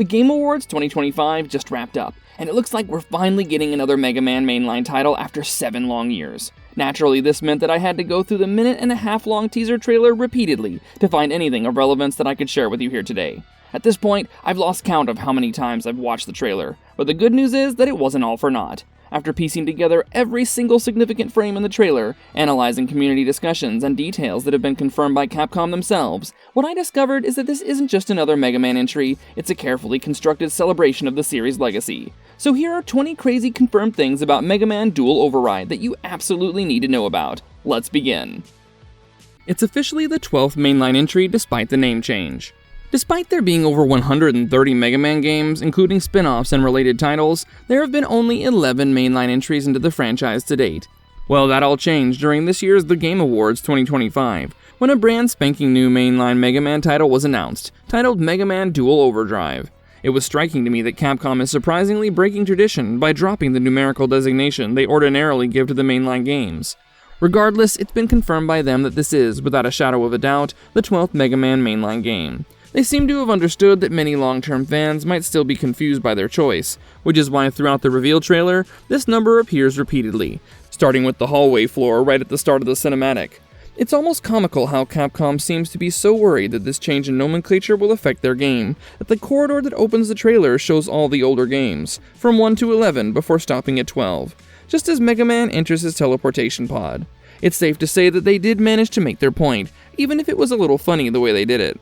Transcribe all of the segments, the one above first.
The Game Awards 2025 just wrapped up, and it looks like we're finally getting another Mega Man mainline title after 7 long years. Naturally, this meant that I had to go through the minute-and-a-half long teaser trailer repeatedly to find anything of relevance that I could share with you here today. At this point, I've lost count of how many times I've watched the trailer, but the good news is that it wasn't all for naught. After piecing together every single significant frame in the trailer, analyzing community discussions and details that have been confirmed by Capcom themselves, what I discovered is that this isn't just another Mega Man entry, it's a carefully constructed celebration of the series' legacy. So here are 20 crazy confirmed things about Mega Man Dual Override that you absolutely need to know about. Let's begin. It's officially the 12th mainline entry despite the name change. Despite there being over 130 Mega Man games, including spin-offs and related titles, there have been only 11 mainline entries into the franchise to date. Well, that all changed during this year's The Game Awards 2025, when a brand spanking new mainline Mega Man title was announced, titled Mega Man Dual Overdrive. It was striking to me that Capcom is surprisingly breaking tradition by dropping the numerical designation they ordinarily give to the mainline games. Regardless, it's been confirmed by them that this is, without a shadow of a doubt, the 12th Mega Man mainline game. They seem to have understood that many long-term fans might still be confused by their choice, which is why throughout the reveal trailer, this number appears repeatedly, starting with the hallway floor right at the start of the cinematic. It's almost comical how Capcom seems to be so worried that this change in nomenclature will affect their game, that the corridor that opens the trailer shows all the older games, from 1 to 11 before stopping at 12, just as Mega Man enters his teleportation pod. It's safe to say that they did manage to make their point, even if it was a little funny the way they did it.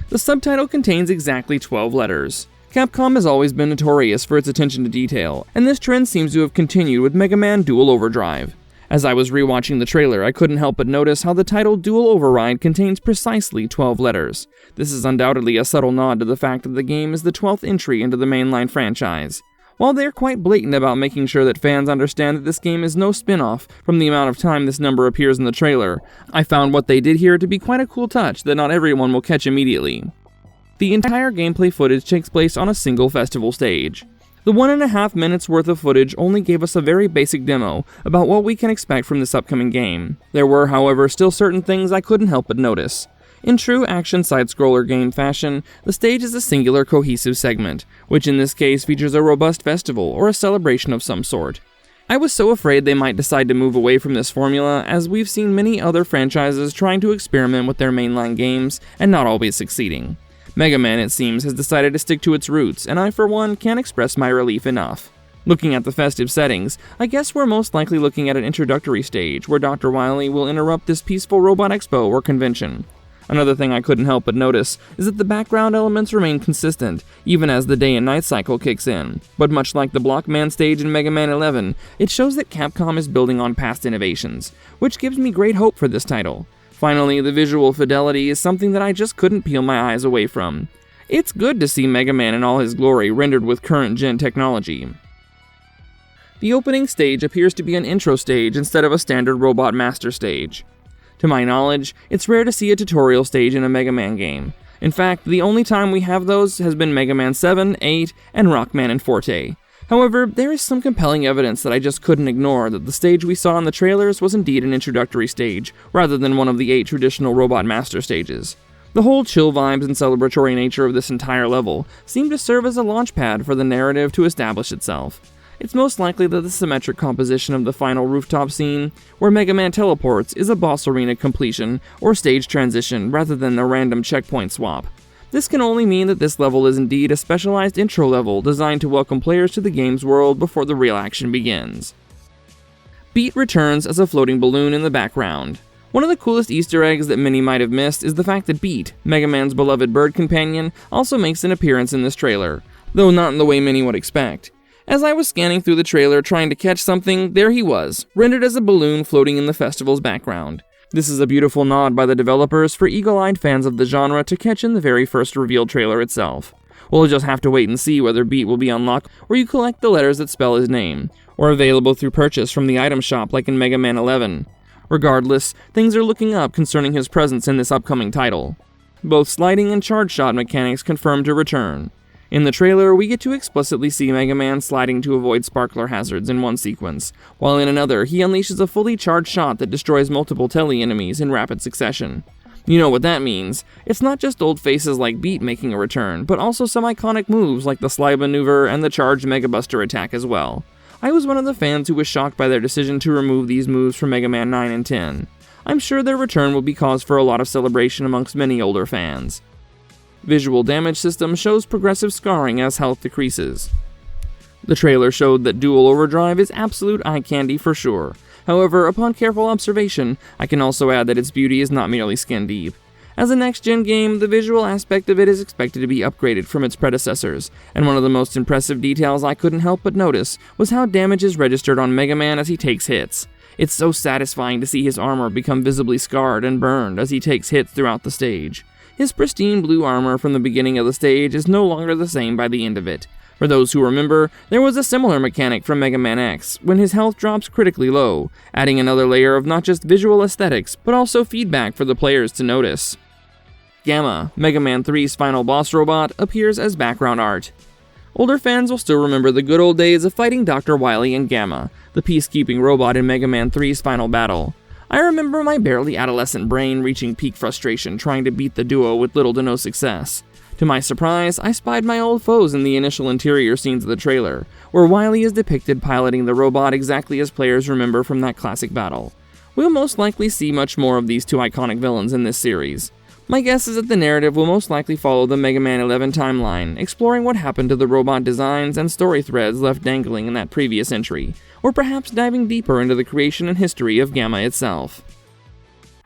The subtitle contains exactly 12 letters. Capcom has always been notorious for its attention to detail, and this trend seems to have continued with Mega Man Dual Overdrive. As I was rewatching the trailer, I couldn't help but notice how the title Dual Override contains precisely 12 letters. This is undoubtedly a subtle nod to the fact that the game is the 12th entry into the mainline franchise. While they're quite blatant about making sure that fans understand that this game is no spin-off from the amount of time this number appears in the trailer, I found what they did here to be quite a cool touch that not everyone will catch immediately. The entire gameplay footage takes place on a single festival stage. The 1.5 minutes worth of footage only gave us a very basic demo about what we can expect from this upcoming game. There were, however, still certain things I couldn't help but notice. In true action side-scroller game fashion, the stage is a singular cohesive segment, which in this case features a robust festival or a celebration of some sort. I was so afraid they might decide to move away from this formula, as we've seen many other franchises trying to experiment with their mainline games and not always succeeding. Mega Man, it seems, has decided to stick to its roots, and I for one can't express my relief enough. Looking at the festive settings, I guess we're most likely looking at an introductory stage where Dr. Wily will interrupt this peaceful robot expo or convention. Another thing I couldn't help but notice is that the background elements remain consistent, even as the day and night cycle kicks in. But much like the Blockman stage in Mega Man 11, it shows that Capcom is building on past innovations, which gives me great hope for this title. Finally, the visual fidelity is something that I just couldn't peel my eyes away from. It's good to see Mega Man in all his glory rendered with current-gen technology. The opening stage appears to be an intro stage instead of a standard Robot Master stage. To my knowledge, it's rare to see a tutorial stage in a Mega Man game. In fact, the only time we have those has been Mega Man 7, 8, and Rockman and Forte. However, there is some compelling evidence that I just couldn't ignore that the stage we saw in the trailers was indeed an introductory stage, rather than one of the 8 traditional Robot Master stages. The whole chill vibes and celebratory nature of this entire level seem to serve as a launchpad for the narrative to establish itself. It's most likely that the symmetric composition of the final rooftop scene, where Mega Man teleports, is a boss arena completion or stage transition rather than a random checkpoint swap. This can only mean that this level is indeed a specialized intro level designed to welcome players to the game's world before the real action begins. Beat returns as a floating balloon in the background. One of the coolest Easter eggs that many might have missed is the fact that Beat, Mega Man's beloved bird companion, also makes an appearance in this trailer, though not in the way many would expect. As I was scanning through the trailer trying to catch something, there he was, rendered as a balloon floating in the festival's background. This is a beautiful nod by the developers for eagle-eyed fans of the genre to catch in the very first revealed trailer itself. We'll just have to wait and see whether Beat will be unlocked where you collect the letters that spell his name, or available through purchase from the item shop like in Mega Man 11. Regardless, things are looking up concerning his presence in this upcoming title. Both sliding and charge shot mechanics confirmed to return. In the trailer, we get to explicitly see Mega Man sliding to avoid sparkler hazards in one sequence, while in another, he unleashes a fully charged shot that destroys multiple tele enemies in rapid succession. You know what that means. It's not just old faces like Beat making a return, but also some iconic moves like the slide maneuver and the charged Mega Buster attack as well. I was one of the fans who was shocked by their decision to remove these moves from Mega Man 9 and 10. I'm sure their return will be cause for a lot of celebration amongst many older fans. Visual damage system shows progressive scarring as health decreases. The trailer showed that Dual Overdrive is absolute eye candy for sure. However, upon careful observation, I can also add that its beauty is not merely skin deep. As a next-gen game, the visual aspect of it is expected to be upgraded from its predecessors, and one of the most impressive details I couldn't help but notice was how damage is registered on Mega Man as he takes hits. It's so satisfying to see his armor become visibly scarred and burned as he takes hits throughout the stage. His pristine blue armor from the beginning of the stage is no longer the same by the end of it. For those who remember, there was a similar mechanic from Mega Man X, when his health drops critically low, adding another layer of not just visual aesthetics, but also feedback for the players to notice. Gamma, Mega Man 3's final boss robot, appears as background art. Older fans will still remember the good old days of fighting Dr. Wily and Gamma, the peacekeeping robot in Mega Man 3's final battle. I remember my barely adolescent brain reaching peak frustration trying to beat the duo with little to no success. To my surprise, I spied my old foes in the initial interior scenes of the trailer, where Wily is depicted piloting the robot exactly as players remember from that classic battle. We'll most likely see much more of these two iconic villains in this series. My guess is that the narrative will most likely follow the Mega Man 11 timeline, exploring what happened to the robot designs and story threads left dangling in that previous entry, or perhaps diving deeper into the creation and history of Gamma itself.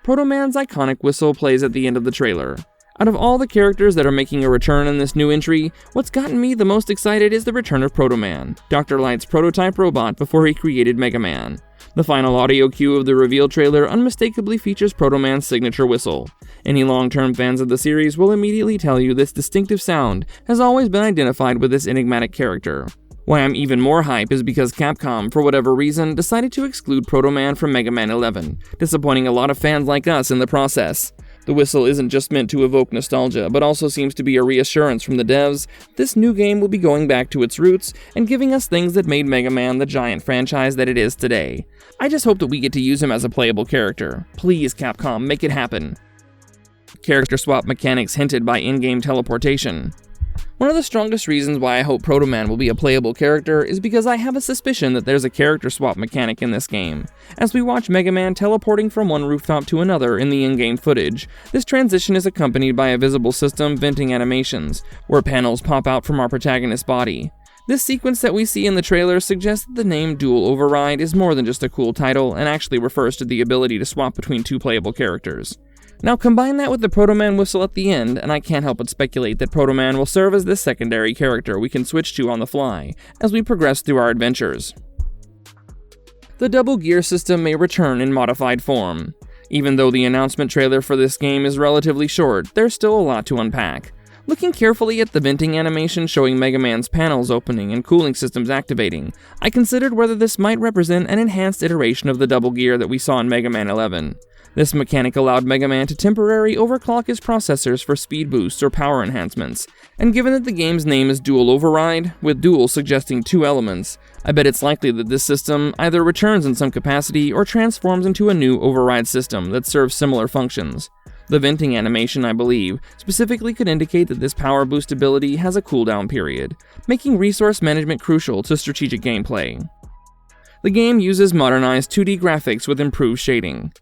Proto Man's iconic whistle plays at the end of the trailer. Out of all the characters that are making a return in this new entry, what's gotten me the most excited is the return of Proto Man, Dr. Light's prototype robot before he created Mega Man. The final audio cue of the reveal trailer unmistakably features Proto Man's signature whistle. Any long-term fans of the series will immediately tell you this distinctive sound has always been identified with this enigmatic character. Why I'm even more hype is because Capcom, for whatever reason, decided to exclude Proto Man from Mega Man 11, disappointing a lot of fans like us in the process. The whistle isn't just meant to evoke nostalgia, but also seems to be a reassurance from the devs. This new game will be going back to its roots and giving us things that made Mega Man the giant franchise that it is today. I just hope that we get to use him as a playable character. Please, Capcom, make it happen. Character swap mechanics hinted by in-game teleportation. One of the strongest reasons why I hope Proto Man will be a playable character is because I have a suspicion that there's a character swap mechanic in this game. As we watch Mega Man teleporting from one rooftop to another in the in-game footage, this transition is accompanied by a visible system venting animations, where panels pop out from our protagonist's body. This sequence that we see in the trailer suggests that the name Dual Override is more than just a cool title and actually refers to the ability to swap between two playable characters. Now combine that with the Proto Man whistle at the end, and I can't help but speculate that Proto Man will serve as this secondary character we can switch to on the fly, as we progress through our adventures. The double gear system may return in modified form. Even though the announcement trailer for this game is relatively short, there's still a lot to unpack. Looking carefully at the venting animation showing Mega Man's panels opening and cooling systems activating, I considered whether this might represent an enhanced iteration of the double gear that we saw in Mega Man 11. This mechanic allowed Mega Man to temporarily overclock his processors for speed boosts or power enhancements, and given that the game's name is Dual Override, with dual suggesting two elements, I bet it's likely that this system either returns in some capacity or transforms into a new override system that serves similar functions. The venting animation, I believe, specifically could indicate that this power boost ability has a cooldown period, making resource management crucial to strategic gameplay. The game uses modernized 2D graphics with improved shading.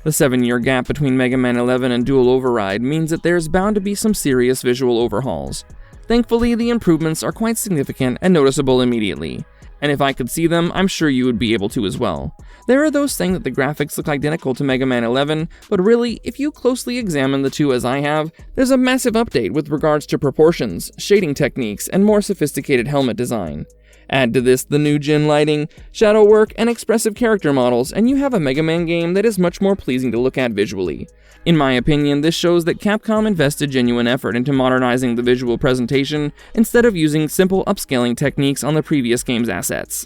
The 7-year gap between Mega Man 11 and Dual Override means that there's bound to be some serious visual overhauls. Thankfully, the improvements are quite significant and noticeable immediately, and if I could see them, I'm sure you would be able to as well. There are those saying that the graphics look identical to Mega Man 11, but really, if you closely examine the two as I have, there's a massive update with regards to proportions, shading techniques, and more sophisticated helmet design. Add to this the new gen lighting, shadow work, and expressive character models, and you have a Mega Man game that is much more pleasing to look at visually. In my opinion, this shows that Capcom invested genuine effort into modernizing the visual presentation instead of using simple upscaling techniques on the previous game's assets.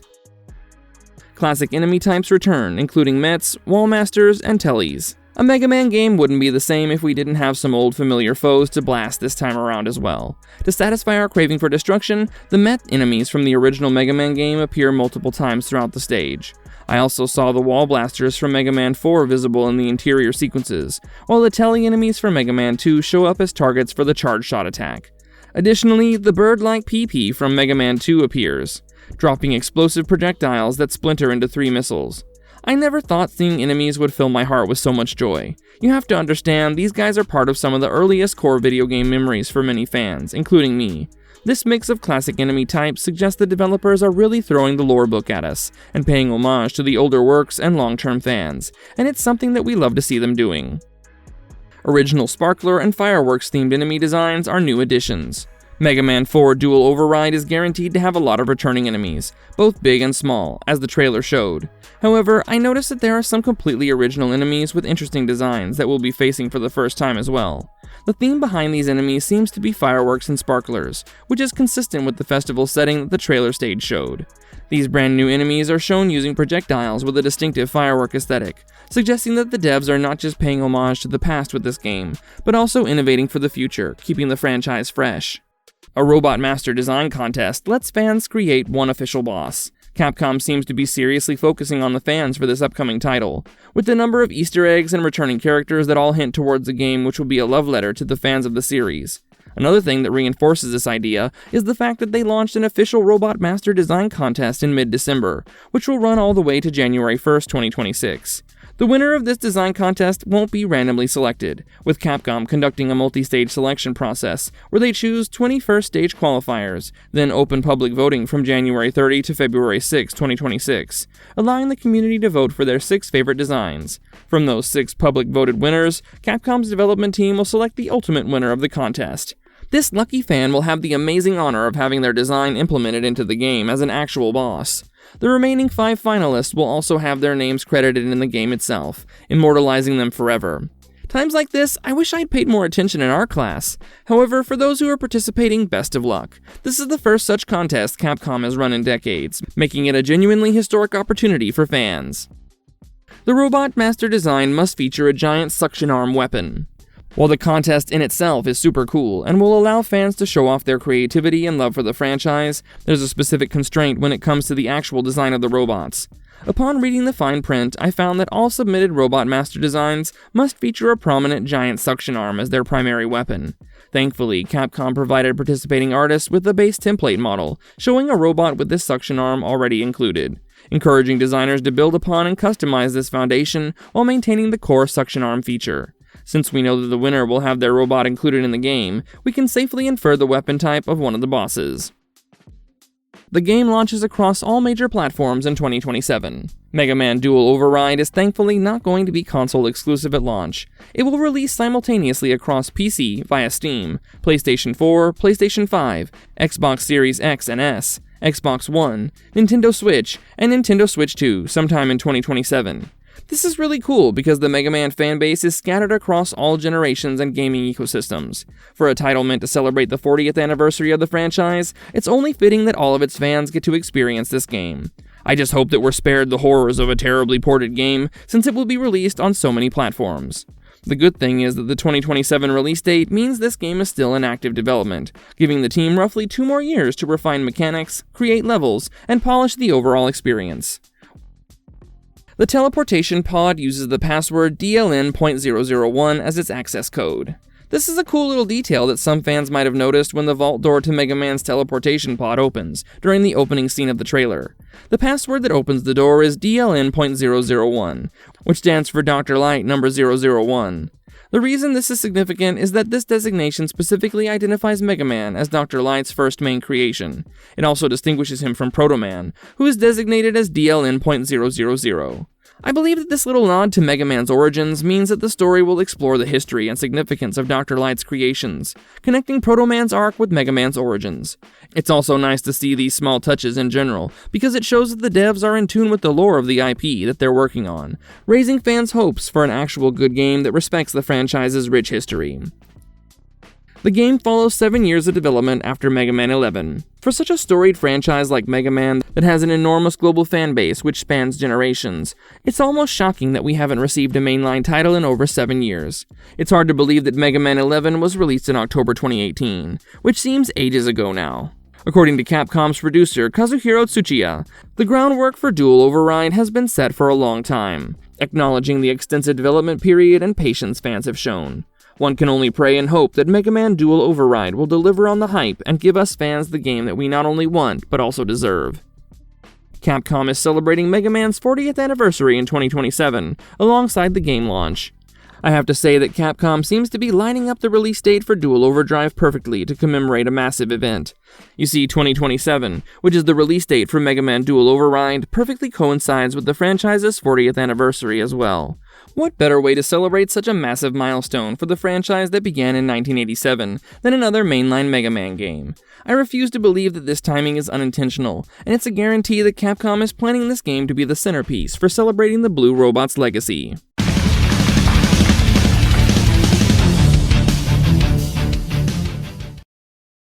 Classic enemy types return, including Mets, Wallmasters, and Tellies. A Mega Man game wouldn't be the same if we didn't have some old familiar foes to blast this time around as well. To satisfy our craving for destruction, the Met enemies from the original Mega Man game appear multiple times throughout the stage. I also saw the wall blasters from Mega Man 4 visible in the interior sequences, while the telly enemies from Mega Man 2 show up as targets for the charge shot attack. Additionally, the bird-like PP from Mega Man 2 appears, dropping explosive projectiles that splinter into 3 missiles. I never thought seeing enemies would fill my heart with so much joy. You have to understand, these guys are part of some of the earliest core video game memories for many fans, including me. This mix of classic enemy types suggests the developers are really throwing the lore book at us, and paying homage to the older works and long-term fans, and it's something that we love to see them doing. Original sparkler and fireworks-themed enemy designs are new additions. Mega Man 4 Dual Override is guaranteed to have a lot of returning enemies, both big and small, as the trailer showed. However, I noticed that there are some completely original enemies with interesting designs that we'll be facing for the first time as well. The theme behind these enemies seems to be fireworks and sparklers, which is consistent with the festival setting that the trailer stage showed. These brand new enemies are shown using projectiles with a distinctive firework aesthetic, suggesting that the devs are not just paying homage to the past with this game, but also innovating for the future, keeping the franchise fresh. A Robot Master Design contest lets fans create one official boss. Capcom seems to be seriously focusing on the fans for this upcoming title, with the number of Easter eggs and returning characters that all hint towards a game which will be a love letter to the fans of the series. Another thing that reinforces this idea is the fact that they launched an official Robot Master Design contest in mid-December, which will run all the way to January 1st, 2026. The winner of this design contest won't be randomly selected, with Capcom conducting a multi-stage selection process where they choose 20 first-stage qualifiers, then open public voting from January 30 to February 6, 2026, allowing the community to vote for their 6 favorite designs. From those 6 public voted winners, Capcom's development team will select the ultimate winner of the contest. This lucky fan will have the amazing honor of having their design implemented into the game as an actual boss. The remaining 5 finalists will also have their names credited in the game itself, immortalizing them forever. Times like this, I wish I'd paid more attention in art class. However, for those who are participating, best of luck. This is the first such contest Capcom has run in decades, making it a genuinely historic opportunity for fans. The Robot Master design must feature a giant suction arm weapon. While the contest in itself is super cool and will allow fans to show off their creativity and love for the franchise, there's a specific constraint when it comes to the actual design of the robots. Upon reading the fine print, I found that all submitted Robot Master designs must feature a prominent giant suction arm as their primary weapon. Thankfully, Capcom provided participating artists with a base template model, showing a robot with this suction arm already included, encouraging designers to build upon and customize this foundation while maintaining the core suction arm feature. Since we know that the winner will have their robot included in the game, we can safely infer the weapon type of one of the bosses. The game launches across all major platforms in 2027. Mega Man Dual Override is thankfully not going to be console exclusive at launch. It will release simultaneously across PC via Steam, PlayStation 4, PlayStation 5, Xbox Series X and S, Xbox One, Nintendo Switch, and Nintendo Switch 2 sometime in 2027. This is really cool because the Mega Man fanbase is scattered across all generations and gaming ecosystems. For a title meant to celebrate the 40th anniversary of the franchise, it's only fitting that all of its fans get to experience this game. I just hope that we're spared the horrors of a terribly ported game, since it will be released on so many platforms. The good thing is that the 2027 release date means this game is still in active development, giving the team roughly 2 more years to refine mechanics, create levels, and polish the overall experience. The teleportation pod uses the password DLN.001 as its access code. This is a cool little detail that some fans might have noticed when the vault door to Mega Man's teleportation pod opens, during the opening scene of the trailer. The password that opens the door is DLN.001, which stands for Dr. Light number 001. The reason this is significant is that this designation specifically identifies Mega Man as Dr. Light's first main creation. It also distinguishes him from Proto Man, who is designated as DLN.000. I believe that this little nod to Mega Man's origins means that the story will explore the history and significance of Dr. Light's creations, connecting Proto Man's arc with Mega Man's origins. It's also nice to see these small touches in general, because it shows that the devs are in tune with the lore of the IP that they're working on, raising fans' hopes for an actual good game that respects the franchise's rich history. The game follows 7 years of development after Mega Man 11. For such a storied franchise like Mega Man that has an enormous global fan base which spans generations, it's almost shocking that we haven't received a mainline title in over 7 years. It's hard to believe that Mega Man 11 was released in October 2018, which seems ages ago now. According to Capcom's producer Kazuhiro Tsuchiya, the groundwork for Dual Override has been set for a long time, acknowledging the extensive development period and patience fans have shown. One can only pray and hope that Mega Man Dual Override will deliver on the hype and give us fans the game that we not only want, but also deserve. Capcom is celebrating Mega Man's 40th anniversary in 2027, alongside the game launch. I have to say that Capcom seems to be lining up the release date for Dual Overdrive perfectly to commemorate a massive event. You see, 2027, which is the release date for Mega Man Dual Override, perfectly coincides with the franchise's 40th anniversary as well. What better way to celebrate such a massive milestone for the franchise that began in 1987 than another mainline Mega Man game? I refuse to believe that this timing is unintentional, and it's a guarantee that Capcom is planning this game to be the centerpiece for celebrating the Blue Robot's legacy.